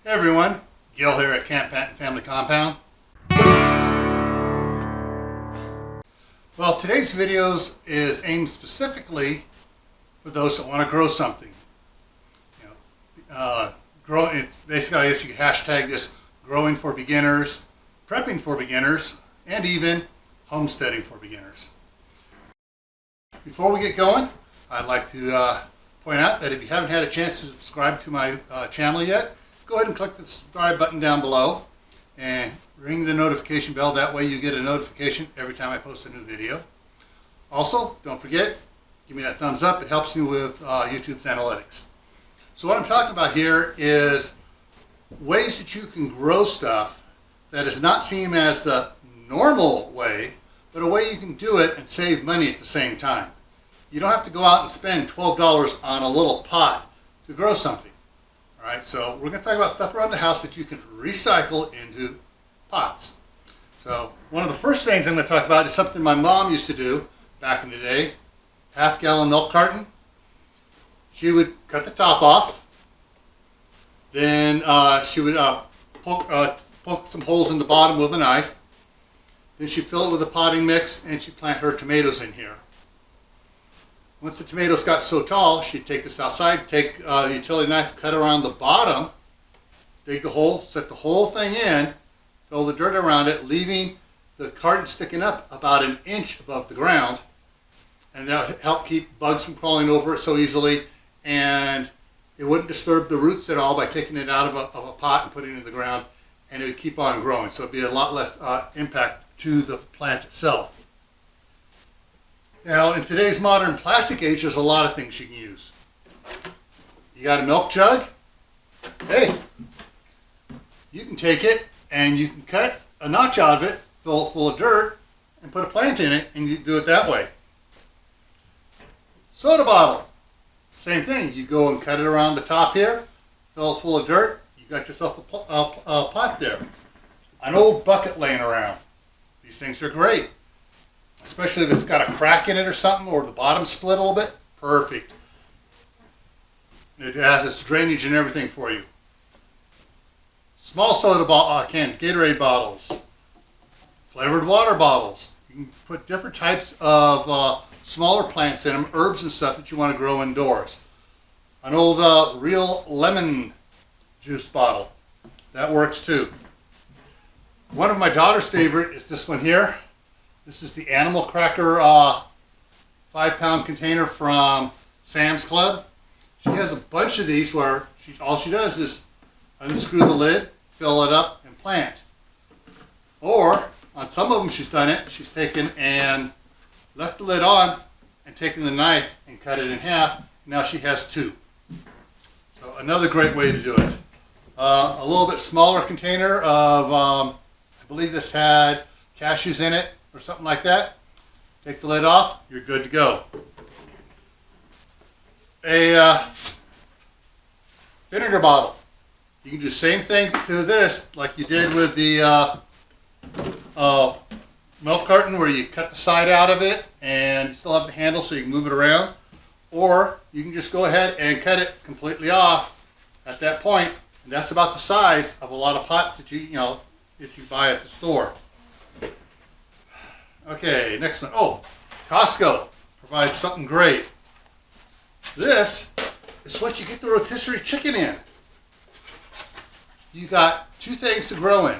Hey everyone, Gil here at Camppatton Family Compound. Well, today's videos is aimed specifically for those that want to grow something. It's basically, I guess you could hashtag this growing for beginners, prepping for beginners, and even homesteading for beginners. Before we get going, I'd like to point out that if you haven't had a chance to subscribe to my channel yet, go ahead and click the subscribe button down below and ring the notification bell. That way you get a notification every time I post a new video. Also, don't forget, give me that thumbs up. It helps me with YouTube's analytics. So what I'm talking about here is ways that you can grow stuff that is not seen as the normal way, but a way you can do it and save money at the same time. You don't have to go out and spend $12 on a little pot to grow something. All right, so we're going to talk about stuff around the house that you can recycle into pots. So one of the first things I'm going to talk about is something my mom used to do back in the day. Half-gallon milk carton. She would cut the top off. Then she would poke some holes in the bottom with a knife. Then she'd fill it with a potting mix and she'd plant her tomatoes in here. Once the tomatoes got so tall, she'd take this outside, take the utility knife, cut around the bottom, dig the hole, set the whole thing in, fill the dirt around it, leaving the carton sticking up about an inch above the ground. And that would help keep bugs from crawling over it so easily, and it wouldn't disturb the roots at all by taking it out of a pot and putting it in the ground, and it would keep on growing. So it'd be a lot less impact to the plant itself. Now, in today's modern plastic age, there's a lot of things you can use. You got a milk jug? Hey, you can take it and you can cut a notch out of it, fill it full of dirt, and put a plant in it, and you do it that way. Soda bottle, same thing. You go and cut it around the top here, fill it full of dirt, you got yourself a pot there. An old bucket laying around. These things are great. Especially if it's got a crack in it or something, or the bottom split a little bit, perfect. It has its drainage and everything for you. Small soda can, Gatorade bottles, flavored water bottles. You can put different types of smaller plants in them, herbs and stuff that you want to grow indoors. An old real lemon juice bottle, that works too. One of my daughter's favorite is this one here. This is the Animal Cracker 5-pound container from Sam's Club. She has a bunch of these where all she does is unscrew the lid, fill it up, and plant. Or, on some of them she's done it, she's taken and left the lid on and taken the knife and cut it in half. Now she has two. So another great way to do it. A little bit smaller container of, I believe this had cashews in it, or something like that. Take the lid off, you're good to go. A vinegar bottle. You can do the same thing to this like you did with the milk carton, where you cut the side out of it and you still have the handle so you can move it around. Or you can just go ahead and cut it completely off at that point, and that's about the size of a lot of pots that you buy at the store. Okay, next one. Oh, Costco provides something great. This is what you get the rotisserie chicken in. You got two things to grow in.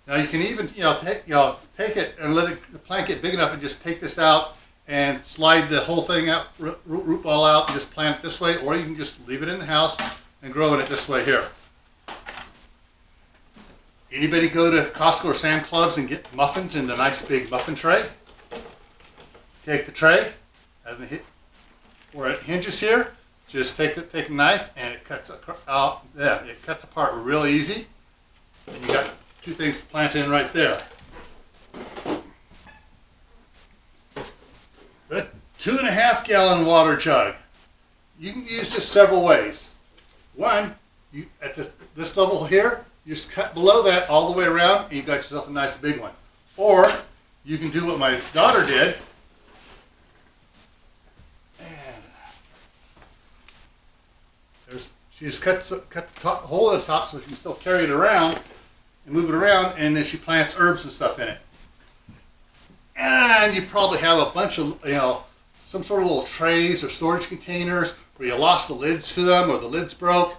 Now you can even take it and let the plant get big enough and just take this out and slide the whole thing out, root ball out, and just plant it this way, or you can just leave it in the house and grow it this way here. Anybody go to Costco or Sam's Clubs and get muffins in the nice big muffin tray? Take the tray, where it hinges here, just take a knife and it cuts out. Yeah, it cuts apart real easy. And you got two things to plant in right there. The 2.5-gallon water jug. You can use this several ways. One, at this level here, you just cut below that all the way around and you got yourself a nice big one. Or you can do what my daughter did. And She just cut the hole at the top so she can still carry it around and move it around, and then she plants herbs and stuff in it. And you probably have a bunch of, some sort of little trays or storage containers where you lost the lids to them or the lids broke.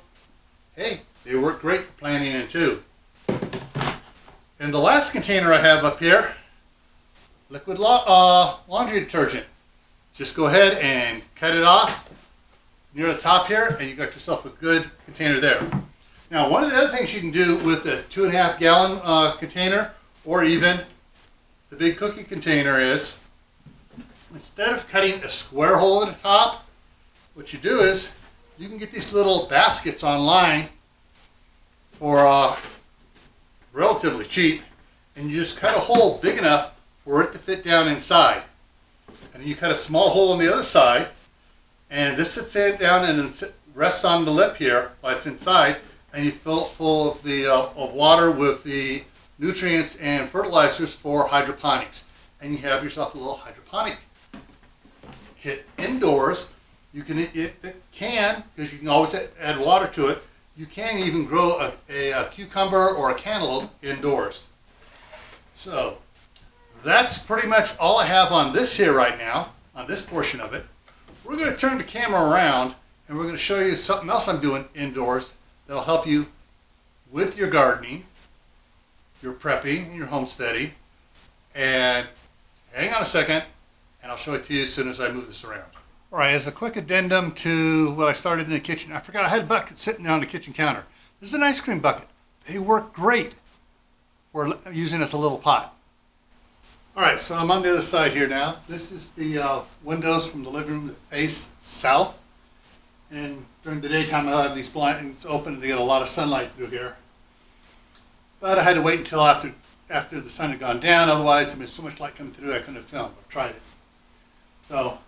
Hey, they work great for planting in too. And the last container I have up here, liquid laundry detergent. Just go ahead and cut it off near the top here, and you got yourself a good container there. Now, one of the other things you can do with the 2.5 gallon container, or even the big cookie container, is instead of cutting a square hole in the top, what you do is you can get these little baskets online for relatively cheap, and you just cut a hole big enough for it to fit down inside. And then you cut a small hole on the other side, and this sits down and then rests on the lip here while it's inside, and you fill it full of the of water with the nutrients and fertilizers for hydroponics, and you have yourself a little hydroponic kit indoors. You can because you can always add water to it. You can even grow a cucumber or a cantaloupe indoors. So that's pretty much all I have on this here right now, on this portion of it. We're going to turn the camera around and we're going to show you something else I'm doing indoors that'll help you with your gardening, your prepping, and your homesteading. And hang on a second, and I'll show it to you as soon as I move this around. All right, as a quick addendum to what I started in the kitchen, I forgot I had a bucket sitting there on the kitchen counter. This is an ice cream bucket. They work great for using as a little pot. All right, so I'm on the other side here now. This is the windows from the living room that face south. And during the daytime, I have these blinds open to get a lot of sunlight through here. But I had to wait until after the sun had gone down. Otherwise, there's so much light coming through, I couldn't have filmed. I tried it. So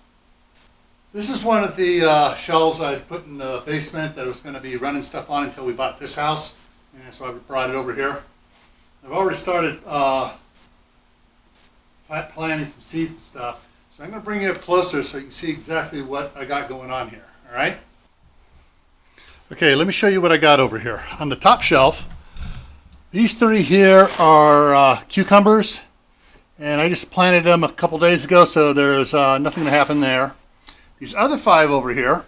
this is one of the shelves I put in the basement that I was going to be running stuff on until we bought this house. And so I brought it over here. I've already started planting some seeds and stuff. So I'm going to bring you up closer so you can see exactly what I got going on here. All right? Okay, let me show you what I got over here. On the top shelf, these three here are cucumbers. And I just planted them a couple days ago, so there's nothing to happen there. These other 5 over here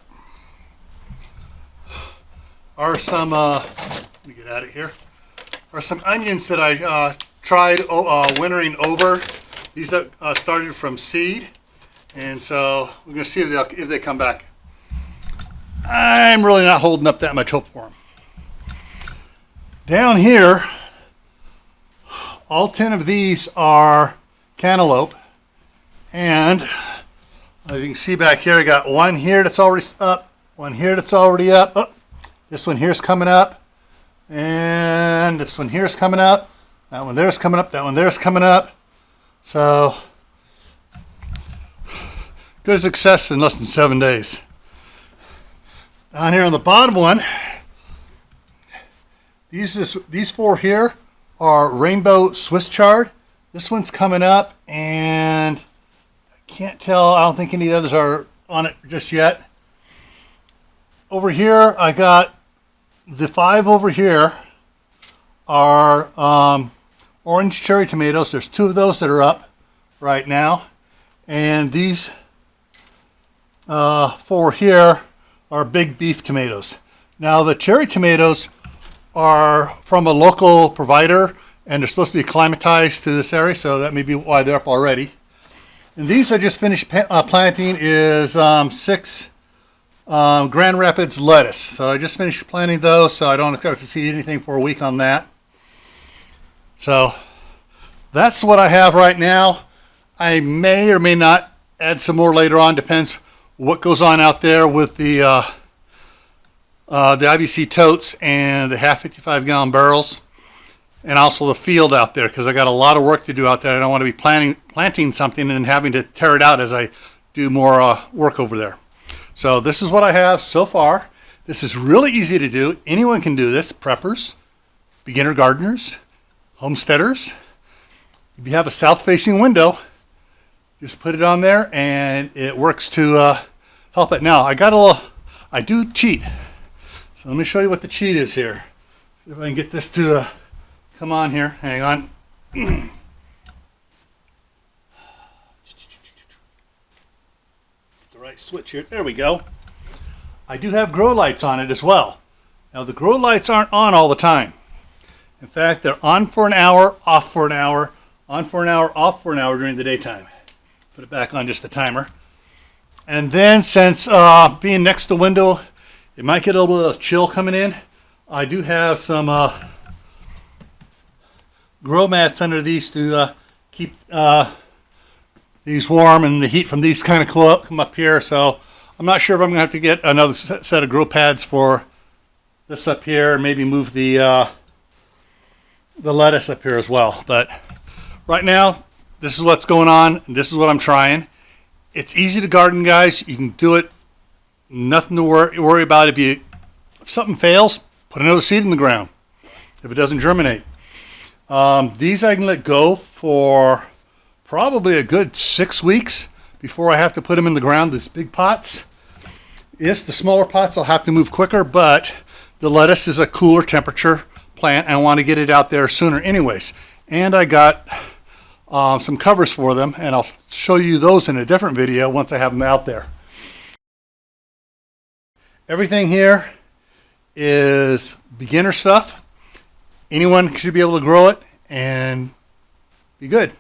are some, let me get out of here, are some onions that I tried wintering over. These started from seed, and so we're going to see if they come back. I'm really not holding up that much hope for them. Down here, all 10 of these are cantaloupe, and as you can see back here, I got one here that's already up, one here that's already up. Oh, this one here's coming up, and this one here's coming up. That one there's coming up. That one there's coming up. So good success in less than 7 days. Down here on the bottom one, these 4 here are rainbow Swiss chard. This one's coming up, and I can't tell. I don't think any others are on it just yet. Over here, I got the 5 over here are orange cherry tomatoes. There's 2 of those that are up right now, and these 4 here are big beef tomatoes. Now the cherry tomatoes are from a local provider, and they're supposed to be acclimatized to this area, so that may be why they're up already. And these I just finished planting is 6 Grand Rapids lettuce. So I just finished planting those, so I don't expect to see anything for a week on that. So that's what I have right now. I may or may not add some more later on, depends what goes on out there with the IBC totes and the half 55 gallon barrels, and also the field out there, because I got a lot of work to do out there. I don't want to be planting something and having to tear it out as I do more work over there. So this is what I have so far. This is really easy to do. Anyone can do this. Preppers, beginner gardeners, homesteaders. If you have a south-facing window, just put it on there and it works to help it. Now I do cheat. So So let me show you what the cheat is here. See if I can get this to come on here. Hang on. The right switch here. There we go. I do have grow lights on it as well. Now the grow lights aren't on all the time. In fact, they're on for an hour, off for an hour, on for an hour, off for an hour during the daytime. Put it back on just the timer. And then since being next to the window, it might get a little bit of chill coming in. I do have some grow mats under these to keep these warm, and the heat from these kind of come up here. So I'm not sure if I'm going to have to get another set of grow pads for this up here, and maybe move the lettuce up here as well. But right now, this is what's going on, and this is what I'm trying. It's easy to garden, guys. You can do it. Nothing to worry about. If something fails, put another seed in the ground. If it doesn't germinate, these I can let go for probably a good 6 weeks before I have to put them in the ground. These big pots. Yes, the smaller pots I'll have to move quicker, but the lettuce is a cooler temperature plant, and I want to get it out there sooner anyways. And I got some covers for them, and I'll show you those in a different video once I have them out there. Everything here is beginner stuff. Anyone should be able to grow it and be good.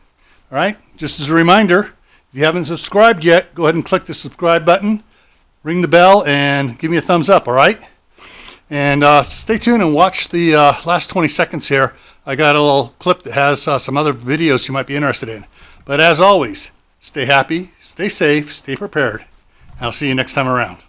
All right, just as a reminder, if you haven't subscribed yet, go ahead and click the subscribe button, ring the bell, and give me a thumbs up. All right, and stay tuned and watch the last 20 seconds here. I got a little clip that has some other videos you might be interested in. But as always, stay happy, stay safe, stay prepared. I'll see you next time around.